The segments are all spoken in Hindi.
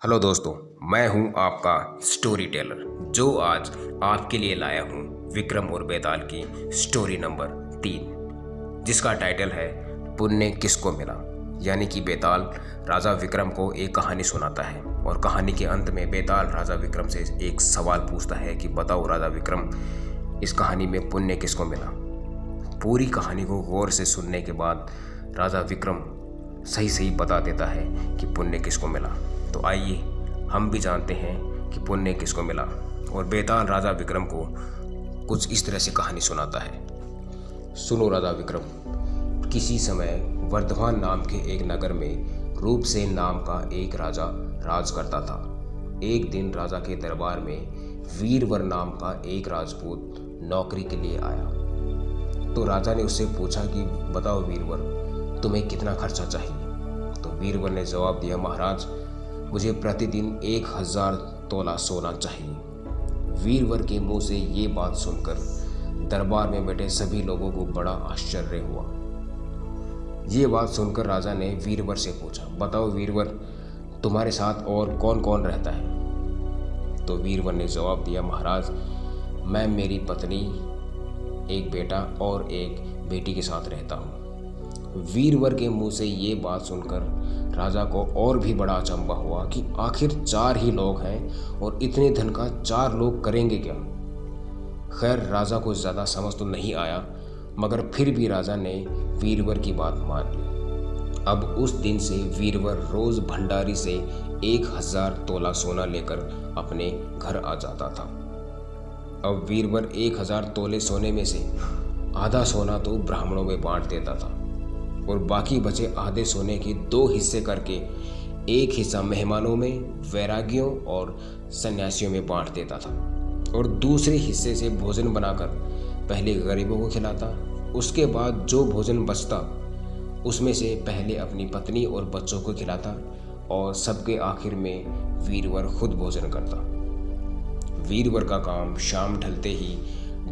हेलो दोस्तों, मैं हूं आपका स्टोरी टेलर जो आज आपके लिए लाया हूं विक्रम और बेताल की स्टोरी नंबर 3, जिसका टाइटल है पुण्य किसको मिला। यानी कि बेताल राजा विक्रम को एक कहानी सुनाता है और कहानी के अंत में बेताल राजा विक्रम से एक सवाल पूछता है कि बताओ राजा विक्रम, इस कहानी में पुण्य किसको मिला। पूरी कहानी को गौर से सुनने के बाद राजा विक्रम सही सही बता देता है कि पुण्य किसको मिला। तो आइए हम भी जानते हैं कि पुण्य किसको मिला। और बेताल राजा विक्रम को कुछ इस तरह से कहानी सुनाता है। सुनो राजा विक्रम, किसी समय वर्धमान नाम के एक नगर में रूपसेन नाम का एक राजा राज करता था। एक दिन राजा के दरबार में वीरवर नाम का एक राजपूत नौकरी के लिए आया। तो राजा ने उससे पूछा कि बताओ वीरवर, तुम्हें कितना खर्चा चाहिए। तो वीरवर ने जवाब दिया, महाराज मुझे प्रतिदिन 1000 तोला सोना चाहिए। वीरवर के मुंह से ये बात सुनकर दरबार में बैठे सभी लोगों को बड़ा आश्चर्य हुआ। ये बात सुनकर राजा ने वीरवर से पूछा, बताओ वीरवर, तुम्हारे साथ और कौन कौन रहता है। तो वीरवर ने जवाब दिया, महाराज मैं, मेरी पत्नी, एक बेटा और एक बेटी के साथ रहता हूँ। वीरवर के मुंह से ये बात सुनकर राजा को और भी बड़ा अचंभा हुआ कि आखिर 4 ही लोग हैं और इतने धन का 4 लोग करेंगे क्या। खैर राजा को ज़्यादा समझ तो नहीं आया, मगर फिर भी राजा ने वीरवर की बात मान ली। अब उस दिन से वीरवर रोज़ भंडारी से 1000 तोला सोना लेकर अपने घर आ जाता था। अब वीरवर 1000 तोले सोने में से आधा सोना तो ब्राह्मणों में बांट देता था और बाकी बचे आधे सोने के 2 हिस्से करके एक हिस्सा मेहमानों में, वैरागियों और सन्यासियों में बांट देता था और दूसरे हिस्से से भोजन बनाकर पहले गरीबों को खिलाता। उसके बाद जो भोजन बचता उसमें से पहले अपनी पत्नी और बच्चों को खिलाता और सबके आखिर में वीरवर खुद भोजन करता। वीरवर का काम शाम ढलते ही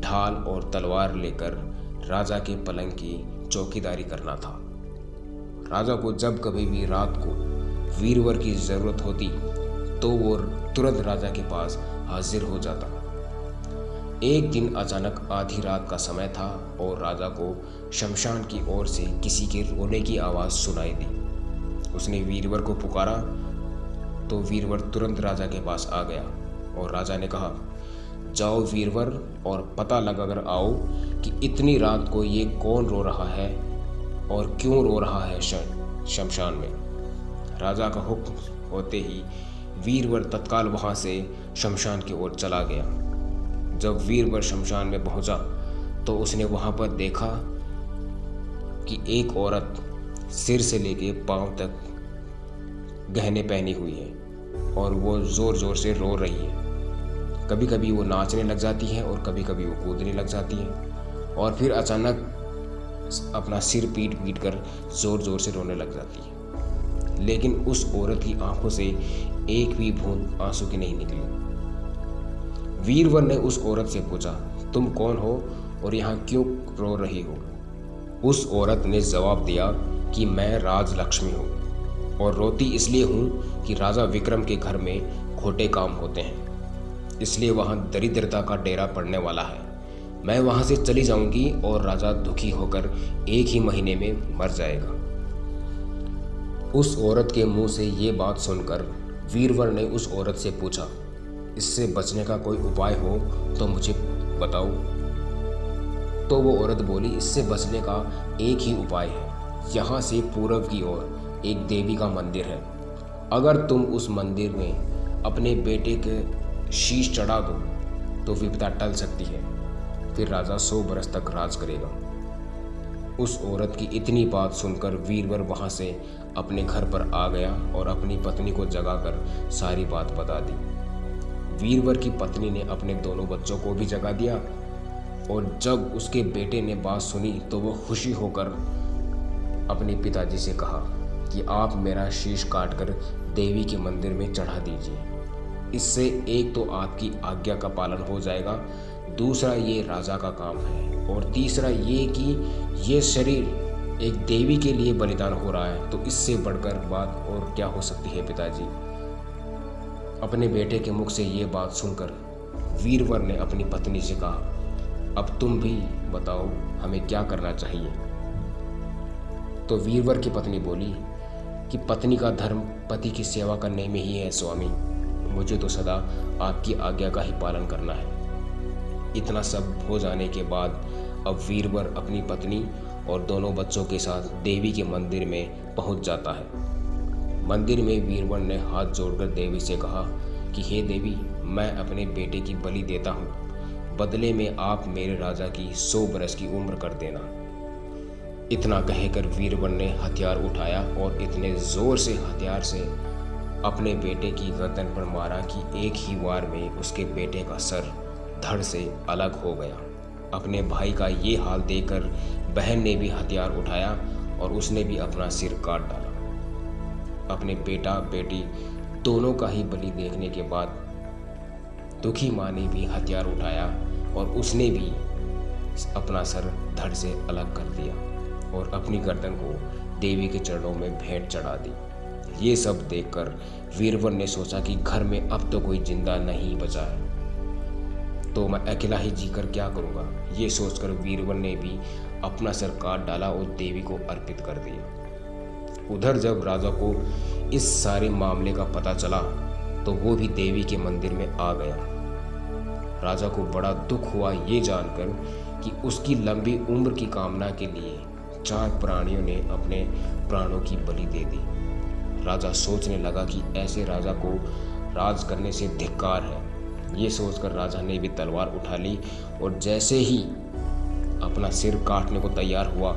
ढाल और तलवार लेकर राजा के पलंग की चौकीदारी करना था। राजा को जब कभी भी रात को वीरवर की जरूरत होती तो वो तुरंत राजा के पास हाजिर हो जाता। एक दिन अचानक आधी रात का समय था और राजा को शमशान की ओर से किसी के रोने की आवाज़ सुनाई दी। उसने वीरवर को पुकारा तो वीरवर तुरंत राजा के पास आ गया और राजा ने कहा, जाओ वीरवर और पता लगा कर आओ कि इतनी रात को ये कौन रो रहा है और क्यों रो रहा है शमशान में। राजा का हुक्म होते ही वीरवर तत्काल वहां से शमशान की ओर चला गया। जब वीरवर शमशान में पहुंचा तो उसने वहां पर देखा कि एक औरत सिर से लेके पांव तक गहने पहनी हुई है और वो जोर जोर से रो रही है। कभी कभी वो नाचने लग जाती है और कभी कभी वो कूदने लग जाती है और फिर अचानक अपना सिर पीट पीट कर जोर जोर से रोने लग जाती है। लेकिन उस औरत की आंखों से एक भी बूंद आंसू की नहीं निकली। वीरवर ने उस औरत से पूछा, तुम कौन हो और यहाँ क्यों रो रही हो। उस औरत ने जवाब दिया कि मैं राजलक्ष्मी हूँ और रोती इसलिए हूँ कि राजा विक्रम के घर में खोटे काम होते हैं, इसलिए वहाँ दरिद्रता का डेरा पड़ने वाला है। मैं वहाँ से चली जाऊंगी और राजा दुखी होकर 1 ही महीने में मर जाएगा। उस औरत के मुंह से ये बात सुनकर वीरवर ने उस औरत से पूछा, इससे बचने का कोई उपाय हो तो मुझे बताओ। तो वो औरत बोली, इससे बचने का एक ही उपाय है। यहाँ से पूर्व की ओर एक देवी का मंदिर है। अगर तुम उस मंदिर में अपने बेटे के शीश चढ़ा दो तो विपदा टल सकती है, फिर राजा 100 बरस तक राज करेगा। उस औरत की इतनी बात सुनकर वीरवर वहां से अपने घर पर आ गया और अपनी पत्नी को जगाकर सारी बात बता दी। वीरवर की पत्नी ने अपने दोनों बच्चों को भी जगा दिया और जब उसके बेटे ने बात सुनी तो वो खुशी होकर अपने पिताजी से कहा कि आप मेरा शीश काटकर देवी के मंदिर में चढ़ा दीजिए। इससे एक तो आपकी आज्ञा का पालन हो जाएगा, दूसरा ये राजा का काम है और तीसरा ये कि ये शरीर एक देवी के लिए बलिदान हो रहा है, तो इससे बढ़कर बात और क्या हो सकती है पिताजी। अपने बेटे के मुख से ये बात सुनकर वीरवर ने अपनी पत्नी से कहा, अब तुम भी बताओ हमें क्या करना चाहिए। तो वीरवर की पत्नी बोली कि पत्नी का धर्म पति की सेवा करने में ही है स्वामी, मुझे तो सदा आपकी आज्ञा का ही पालन करना है। इतना सब हो जाने के बाद अब वीरवर अपनी पत्नी और दोनों बच्चों के साथ देवी के मंदिर में पहुंच जाता है। मंदिर में वीरवर ने हाथ जोड़कर देवी से कहा कि हे देवी, मैं अपने बेटे की बलि देता हूँ, बदले में आप मेरे राजा की 100 बरस की उम्र कर देना। इतना कहकर वीरवर ने हथियार उठाया और इतने जोर से हथियार से अपने बेटे की गर्दन पर मारा कि एक ही वार में उसके बेटे का सर धड़ से अलग हो गया। अपने भाई का ये हाल देखकर बहन ने भी हथियार उठाया और उसने भी अपना सिर काट डाला। अपने बेटा बेटी दोनों का ही बलि देखने के बाद दुखी माँ ने भी हथियार उठाया और उसने भी अपना सर धड़ से अलग कर दिया और अपनी गर्दन को देवी के चरणों में भेंट चढ़ा दी। ये सब देखकर वीरवर ने सोचा कि घर में अब तो कोई जिंदा नहीं बचा है, तो मैं अकेला ही जीकर क्या करूँगा। ये सोचकर वीरवर ने भी अपना सर काट डाला और देवी को अर्पित कर दिया। उधर जब राजा को इस सारे मामले का पता चला तो वो भी देवी के मंदिर में आ गया। राजा को बड़ा दुख हुआ ये जानकर कि उसकी लंबी उम्र की कामना के लिए 4 प्राणियों ने अपने प्राणों की बलि दे दी। राजा सोचने लगा कि ऐसे राजा को राज करने से धिक्कार है। ये सोचकर राजा ने भी तलवार उठा ली और जैसे ही अपना सिर काटने को तैयार हुआ,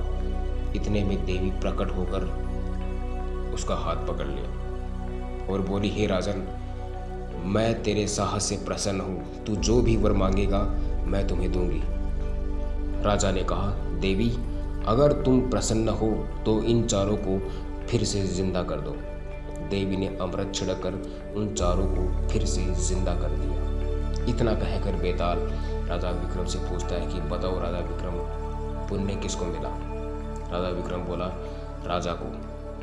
इतने में देवी प्रकट होकर उसका हाथ पकड़ लिया और बोली, हे राजन, मैं तेरे साहस से प्रसन्न हूँ, तू जो भी वर मांगेगा मैं तुम्हें दूंगी। राजा ने कहा, देवी, अगर तुम प्रसन्न हो तो इन चारों को फिर से जिंदा कर दो। देवी ने अमृत छिड़ककर उन चारों को फिर से जिंदा कर दिया। इतना कहकर बेताल राजा विक्रम से पूछता है कि बताओ राजा विक्रम, पुण्य किसको मिला। राजा विक्रम बोला, राजा को।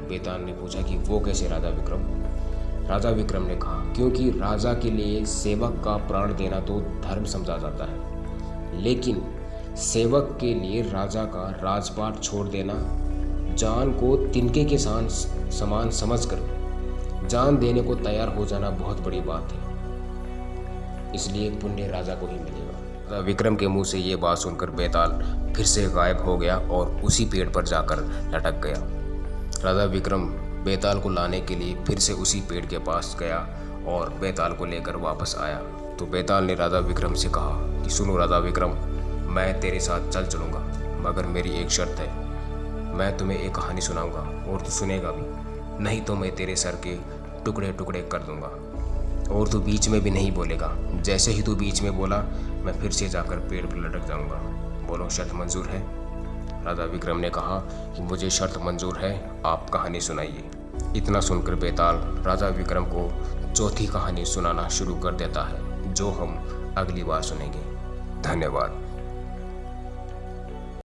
बेताल ने पूछा कि वो कैसे राजा विक्रम। राजा विक्रम ने कहा, क्योंकि राजा के लिए सेवक का प्राण देना तो धर्म समझा जाता है, लेकिन सेवक के लिए राजा का राजपाट छोड़ देना, जान को तिनके के समान समझकर जान देने को तैयार हो जाना बहुत बड़ी बात है। इसलिए पुण्य राजा को ही मिलेगा। राजा विक्रम के मुंह से ये बात सुनकर बेताल फिर से गायब हो गया और उसी पेड़ पर जाकर लटक गया। राजा विक्रम बेताल को लाने के लिए फिर से उसी पेड़ के पास गया और बेताल को लेकर वापस आया। तो बेताल ने राजा विक्रम से कहा कि सुनो राजा विक्रम, मैं तेरे साथ चल चलूँगा, मगर मेरी एक शर्त है। मैं तुम्हें एक कहानी सुनाऊंगा और तू सुनेगा भी, नहीं तो मैं तेरे सर के टुकड़े टुकड़े कर दूंगा और तू बीच में भी नहीं बोलेगा। जैसे ही तू बीच में बोला, मैं फिर से जाकर पेड़ पर लटक जाऊंगा। बोलो, शर्त मंजूर है? राजा विक्रम ने कहा कि मुझे शर्त मंजूर है, आप कहानी सुनाइए। इतना सुनकर बेताल राजा विक्रम को चौथी कहानी सुनाना शुरू कर देता है, जो हम अगली बार सुनेंगे। धन्यवाद।